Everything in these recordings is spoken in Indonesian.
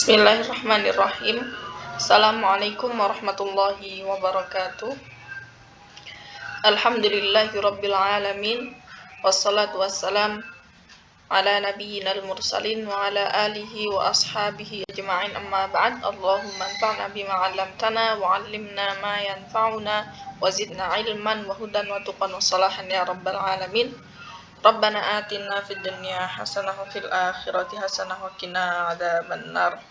Bismillahirrahmanirrahim. Assalamualaikum warahmatullahi wabarakatuh. Alhamdulillahirabbil alamin. Wassalatu wassalam ala nabiyyinal mursalin wa ala alihi wa ashabihi ajma'in, amma ba'd. Allahumma anfa'na bima 'allamtana wa 'allimna ma yanfa'una wa zidna ilman wa hudan wa tuqan wa salahan ya rabbal alamin. Rabbana atina fid dunya hasanah wa fil akhirati hasanah wa qina adzabannar.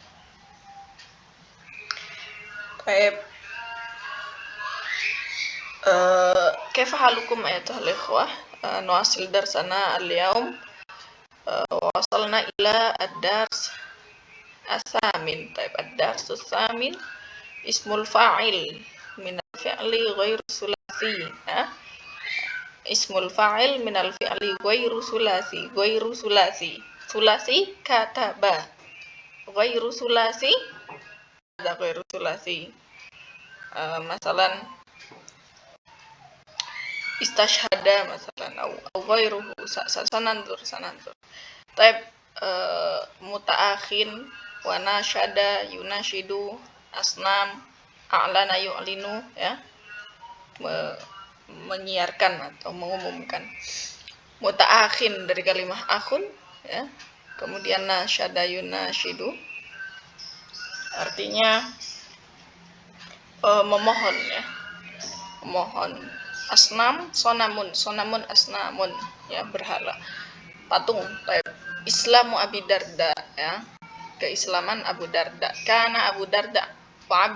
Baik. كيف حالكم أيها الإخوة؟ نواصل درسنا اليوم. وصلنا إلى الدرس الثامن. طيب، الدرس الثامن اسم الفاعل من الفعل غير ثلاثي. اسم الفاعل من الفعل غير ثلاثي. غير ثلاثي. ثلاثي كتب. غير ثلاثي هذا غير ثلاثي. مثلا istashhada masalan au ghairuhu sanandur. Taib mutaakhin wa nasyada yunashidu asnam a'lana yu'linu, ya, menyiarkan atau mengumumkan. Mutaakhin dari kalimah akhun, ya. Kemudian nasyada yunashidu artinya memohon, ya. Memohon. Asnam sonamun asnamun, ya, berhala, patung. Islamu Abi Darda, ya, keislaman Abu Darda. Kana Abu Darda wa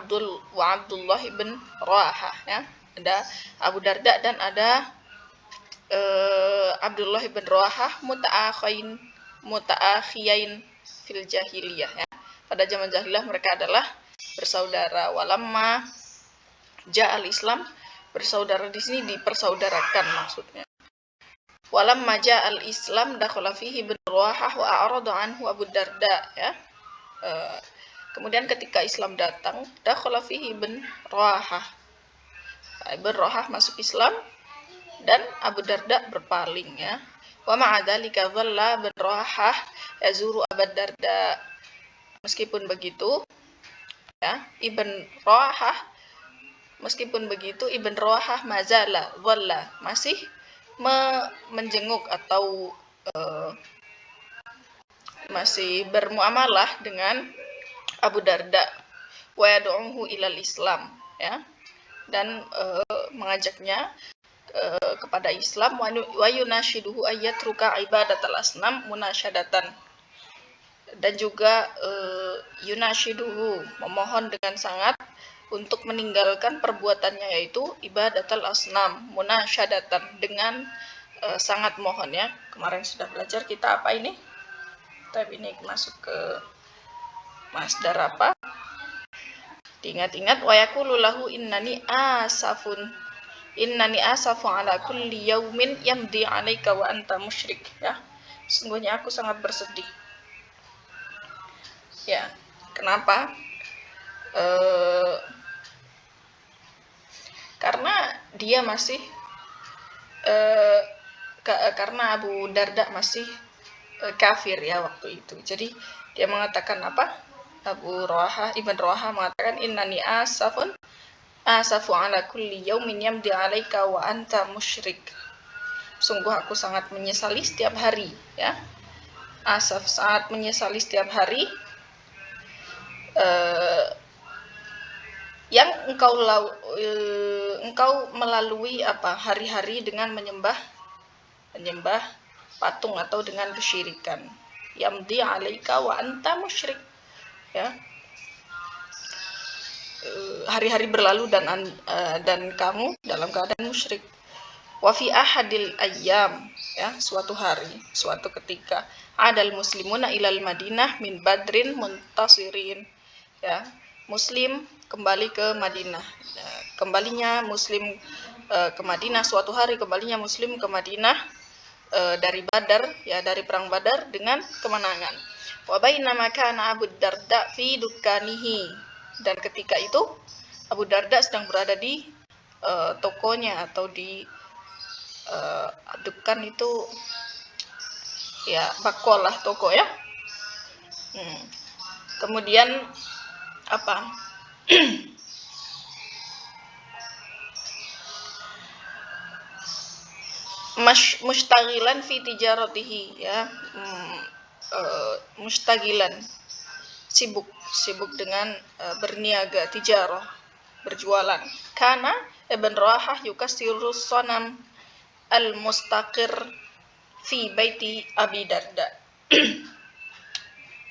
Abdullah ibn Rawahah, ya, ada Abu Darda dan ada Abdullah ibn Rawahah mutaakhiyain fil jahiliyah, ya. Pada zaman jahiliyah mereka adalah bersaudara. Walamma ja'al Islam, bersaudara di sini dipersaudarakan maksudnya. Walamma ja'al Islam dakhala fihi ibn Rawahah wa a'rada anhu Abu Darda, ya. Kemudian ketika Islam datang, dakhala fihi ibn Rawahah. Ibn Rawahah masuk Islam dan Abu Darda berpaling, ya. Wa ma'a dzalika dhalla ibn Rawahah yazuru Abu Darda. Meskipun begitu, ya, Meskipun begitu, Ibn Rawahah mazala, dhalla, masih menjenguk atau masih bermuamalah dengan Abu Darda. Wa yad'uhu ilal Islam, ya, dan mengajaknya kepada Islam. Wa yunashiduhu ayyatruka ibadatal asnam munasyadatan, dan juga yunashiduhu, memohon dengan sangat untuk meninggalkan perbuatannya, yaitu ibadatul asnam munasyadatan, dengan sangat mohon, ya. Kemarin sudah belajar kita apa ini? Tapi ini masuk ke masdar apa? Diingat-ingat. Wa yaqulu lahu innani asafu ala kulli yaumin yamdi 'alaika wa anta musyrik, ya. Sesungguhnya aku sangat bersedih. Ya, kenapa? Karena dia masih karena Abu Darda masih kafir, ya, waktu itu. Jadi dia mengatakan apa? Ibn Rawahah mengatakan innani asafu ala kulli yaumin yamdi 'alaika wa anta musyrik. Sungguh aku sangat menyesali setiap hari, ya. Asaf, sangat menyesali setiap hari yang engkau melalui hari-hari dengan menyembah patung atau dengan kesyirikan. Yamdi 'alaika wa anta musyrik, ya. Hari-hari berlalu dan kamu dalam keadaan musyrik. Wa fi ahadil ayyam, ya, suatu hari, suatu ketika, adal muslimuna ilal Madinah min Badrin muntasirin, ya. Muslim kembali ke Madinah. Kembalinya Muslim ke Madinah, suatu hari kembalinya Muslim ke Madinah dari Badar, ya, dari perang Badar dengan kemenangan. Wa bainama kana Abu Darda fi dukanihi, dan ketika itu Abu Darda sedang berada di tokonya atau di dukan itu, ya, bakolah, toko, ya. Kemudian apa? Mustagilan fi tijaratihi, ya. Mustagilan, sibuk dengan berniaga, tijarah, berjualan. Karena Ibn Rawahah yukassiru sonam al-mustaqir fi baiti Abi Darda.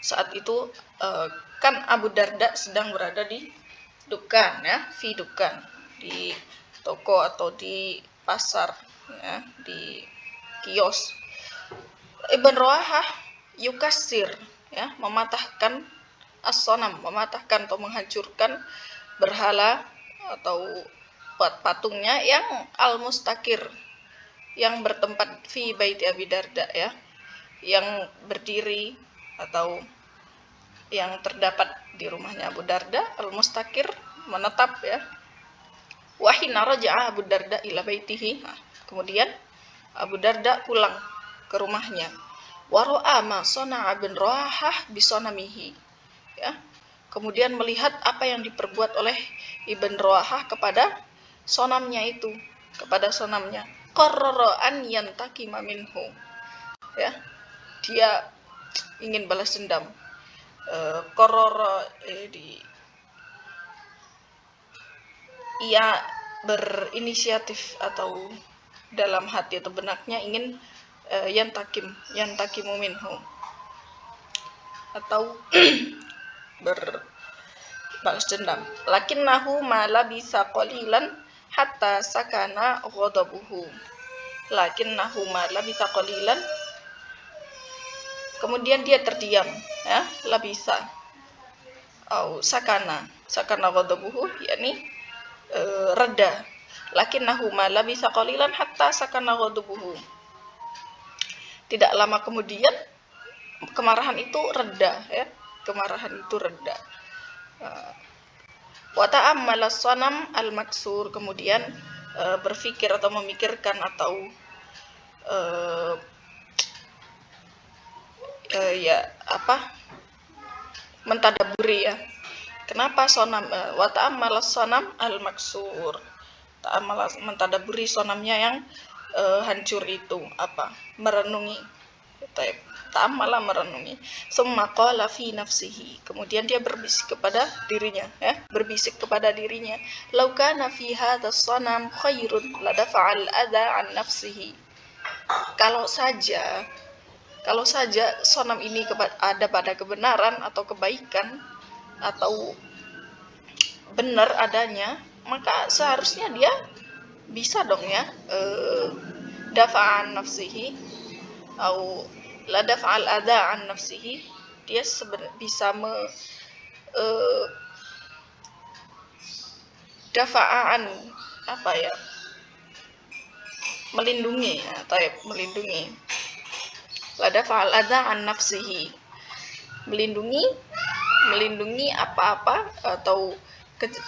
Saat itu kan Abu Darda sedang berada di dukan, ya, fi dukan, di toko atau di pasar, ya, di kios. Ibn Rawahah yukassir, ya, mematahkan as-sonam, mematahkan atau menghancurkan berhala atau patungnya yang al-mustaqir, yang bertempat fi baiti Abi Darda, ya, yang berdiri atau yang terdapat di rumahnya Abu Darda, al-mustaqir, menetap, ya. Wa hina raja'a Abu Darda ila baitihi. Kemudian Abu Darda pulang ke rumahnya. Wa ra'a ma sana'a Ibn Rawahah bi sanamihi, ya. Kemudian melihat apa yang diperbuat oleh Ibn Rawahah kepada sonamnya itu, kepada sonamnya. Qarrara an yantakima minhu, ya. Dia ingin balas dendam. Ia berinisiatif atau dalam hati atau benaknya ingin yantakimu minhu, atau berbalas dendam. Lakinnahu ma labisa qalilan hatta sakana ghadabuhu. Lakinnahu ma labisa qalilan, kemudian dia terdiam, ya, labisa atau sakana ghadabuhu, yakni reda. Lakinnahu ma labisa qalilan hatta sakana ghadabuhu. Tidak lama kemudian kemarahan itu reda, ya. Kemarahan itu reda. Wa ta'ammala sanam al-maksur, kemudian berpikir atau memikirkan atau mentadaburi, ya. Kenapa sonam wa ta'ammala sanam al-maksur? Mentadaburi sonamnya yang hancur itu, apa? Merenungi. Ta'ammala, merenungi. Summa qala fi nafsihi, kemudian dia berbisik kepada dirinya, ya, berbisik kepada dirinya, law kana fi hadzal sanam khairun la dafa'al adza an nafsihi. Kalau saja sonam ini ada pada kebenaran atau kebaikan atau benar adanya, maka seharusnya dia bisa dong, ya, dafa'an nafsihi atau la dafa'al adza an nafsihi, dia bisa dafa'an, apa ya, melindungi, atau melindungi. La dafa'al adza an nafsihi, melindungi apa-apa atau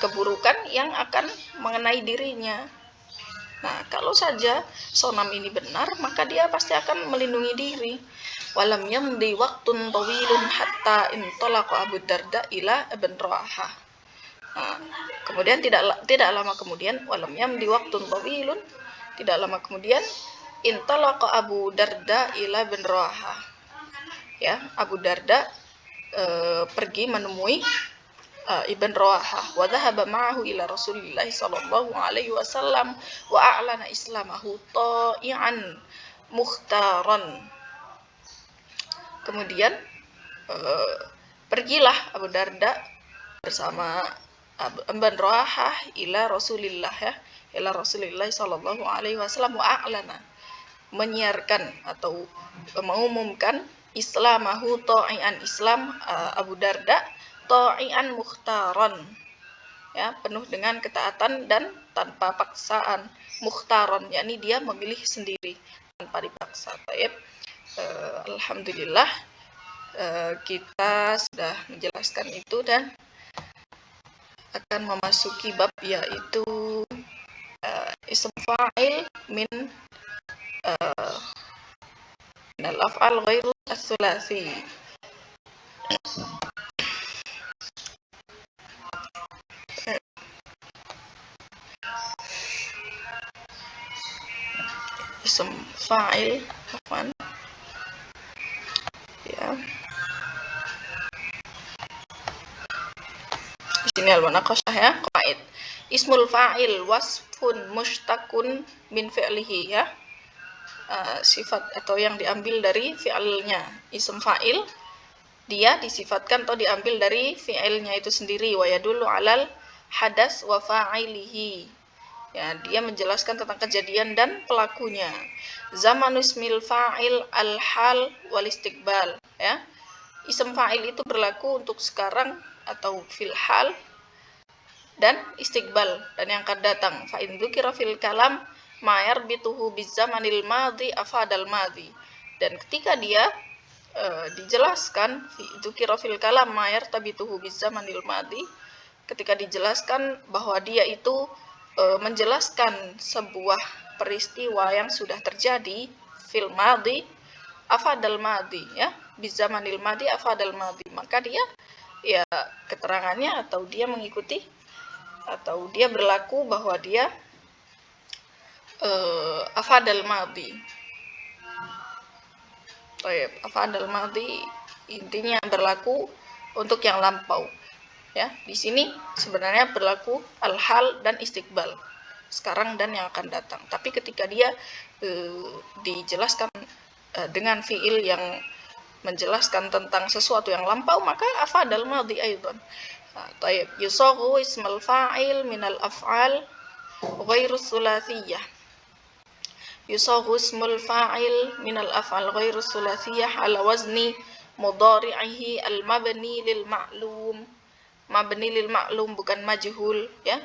keburukan yang akan mengenai dirinya. Nah, kalau saja sonam ini benar, maka dia pasti akan melindungi diri. Walam yamdi waqtun tawilun hatta intalaqa Abu Darda ila Ibn Rawahah. Nah, kemudian tidak lama kemudian, walam yamdi waqtun tawilun, tidak lama kemudian, intalaqa Abu Darda ila Ibn Rawahah, ya, Abu Darda pergi menemui Ibn Rawahah, wa dhahaba ma'ahu ila Rasulillah sallallahu alaihi wasallam wa a'lana islamahu ta'ian mukhtaran. Kemudian pergilah Abu Darda bersama Ibn Rawahah ila Rasulillah, ya, ila Rasulillah sallallahu alaihi wasallam wa a'lana, menyiarkan atau mengumumkan islamahu ta'ian, Islam Abu Darda ta'ian mukhtaran, ya, penuh dengan ketaatan dan tanpa paksaan. Mukhtaran, yakni dia memilih sendiri tanpa dipaksa. Baik, alhamdulillah kita sudah menjelaskan itu dan akan memasuki bab yaitu ism fa'il min al-af'al ghairu ats-tsulasi. ism fa'il, afwan. Ya. Di sini al-munaqasyah ya, qaid. Ismul fa'il wasfun mushtaqun min fi'lihi ya. Sifat atau yang diambil dari fi'ilnya. Ism fa'il dia disifatkan atau diambil dari fi'ilnya itu sendiri, wa yadullu 'alal hadas wa fa'ilihi. Ya, dia menjelaskan tentang kejadian dan pelakunya. Zamanu ismil fa'il al-hal wal istiqbal ya. Ism fa'il itu berlaku untuk sekarang atau fil hal dan istiqbal dan yang akan datang. Fa in dzukira fil kalam ma yarbituhu bizamanil madhi afadal madhi. Dan ketika dia dijelaskan fi dzukira fil kalam ma yartabituhu bizamanil madhi, ketika dijelaskan bahwa dia itu menjelaskan sebuah peristiwa yang sudah terjadi fil madhi afadal madhi ya, bizamanil madhi afadal madhi, maka dia ya keterangannya atau dia mengikuti atau dia berlaku bahwa dia afadal madhi. Afadal madhi intinya berlaku untuk yang lampau. Ya, di sini sebenarnya berlaku al-hal dan istiqbal, sekarang dan yang akan datang. Tapi ketika dia dijelaskan dengan fiil yang menjelaskan tentang sesuatu yang lampau, maka afadal madhi aidan. Tayyib, yusaghu ismul fa'il minal af'al ghairu thulathiyah. Yusaghu ismul fa'il minal af'al ghairu thulathiyah ala wazni mudhari'ihi al-mabni lil ma'lum. Mabni lil ma'lum bukan majhul ya.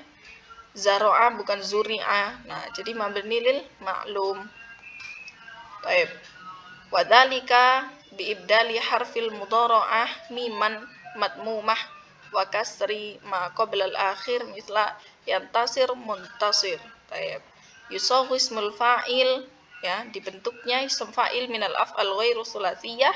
Zara'a bukan zuri'a. Nah, jadi mabni lil ma'lum. Baik. Wa dzalika bi ibdali harfil mudhara'ah miman madmumah wa kasri ma qabla al-akhir misla yantasir muntasir. Baik. Yusaghu ismul fa'il ya, dibentuknya ism fa'il minal af'al ghairu thulathiyah,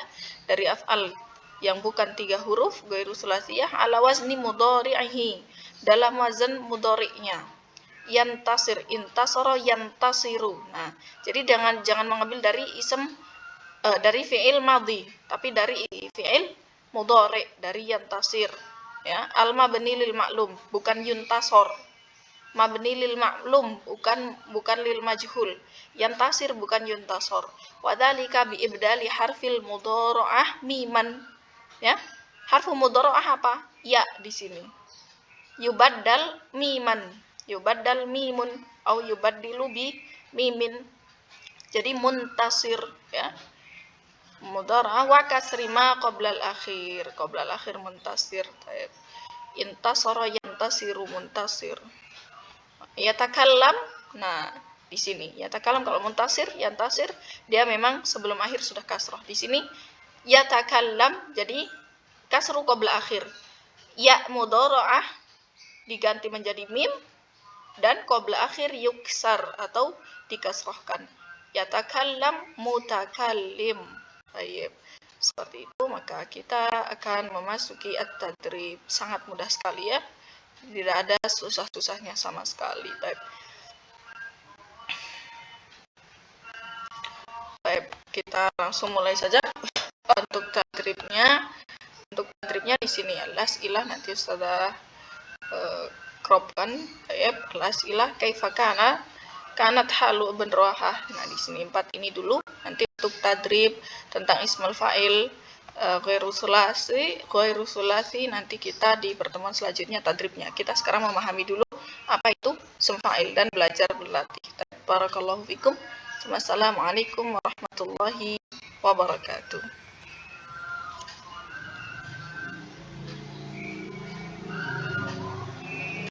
dari af'al yang bukan 3 huruf, ghairu thulathiyah, ala wazni mudhari'ihi, dalam wazan mudhari'nya. Yantasir, intasara yantasiru. Nah, jadi jangan mengambil dari ism dari fi'il madhi, tapi dari fi'il mudhari, dari yantasir ya. Al mabni lil ma'lum bukan yuntasor. Mabni lil ma'lum bukan lil majhul. Yantasir bukan yuntasor. Wa dzalika bi ibdali harfil mudhara'ah miman ya. Harfu mudhara'ah apa? Ya di sini. Yubaddal miman, yubaddal mimun au yubaddilu bi mimin. Jadi muntasir ya. Mudhara'ah wa kasri ma qabla al-akhir. Qabla al-akhir muntasir. Taib. Intasara yantasiru muntasir. Yatakallam, nah di sini yatakallam kalau muntasir, yantasir dia memang sebelum akhir sudah kasrah. Di sini yatakallam jadi kasru qabla akhir. Ya mudhara'ah diganti menjadi mim dan qabla akhir yuksar atau dikasrahkan. Yatakallam mutakallim. Baik. Seperti itu maka kita akan memasuki at-tadrib. Sangat mudah sekali ya. Tidak ada susah-susahnya sama sekali. Baik, kita langsung mulai saja untuk tadribnya. Untuk tadribnya di sini ya, las-ilah nanti sudah cropkan. Baik, las-ilah kaifa kana kanat halu ibn Rawahah. Nah, di sini 4 ini dulu. Nanti untuk tadrib tentang ismul fa'il ghairu sulasi nanti kita di pertemuan selanjutnya tadribnya. Kita sekarang memahami dulu apa itu ism fa'il dan belajar berlatih. Barakallahu fikum. Wassalamualaikum warahmatullahi wabarakatuh.